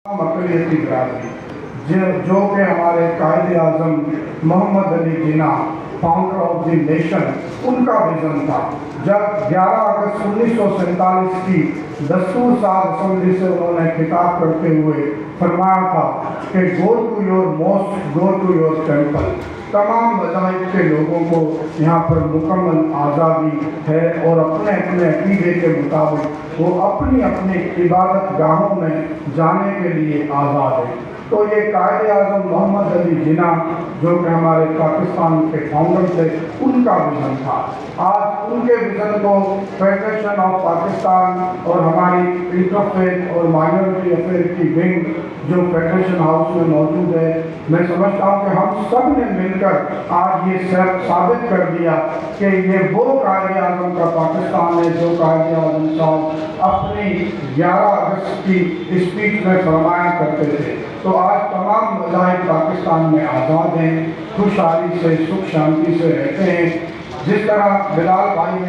اقلیتی برادری جو کہ ہمارے قائد اعظم محمد Ali Jinnah founder of the nation, ان کا ویژن تھا جب 11 اگست 1947 کی دستور ساز اسمبلی سے انہوں نے خطاب کرتے ہوئے فرمایا تھا کہ go to your mosque, go to your temple. تمام مذاہب کے لوگوں کو یہاں پر مکمل آزادی ہے اور اپنے اپنے عقیدے کے مطابق وہ اپنی اپنی عبادت گاہوں میں جانے کے لیے آزاد ہے۔ تو یہ قائد اعظم محمد علی جناح جو کہ ہمارے پاکستان کے فاؤنڈر تھے، ان کا ویژن تھا۔ آج ان کے ویژن کو فیڈریشن آف پاکستان اور ہماری انٹرفیتھ اور مائنورٹی افیئر کی ونگ جو فیڈریشن ہاؤس میں موجود ہے، میں سمجھتا ہوں کہ ہم سب نے مل کر آج یہ ثابت کر دیا کہ یہ وہ قائد اعظم کا پاکستان ہے جو قائد اعظم صاحب اپنی 11 اگست کی اسپیچ میں فرمایا کرتے تھے۔ تو آج تمام مذاہب پاکستان میں آزاد ہیں، خوشحالی سے سکھ شانتی سے رہتے ہیں۔ جس طرح بلال بھائی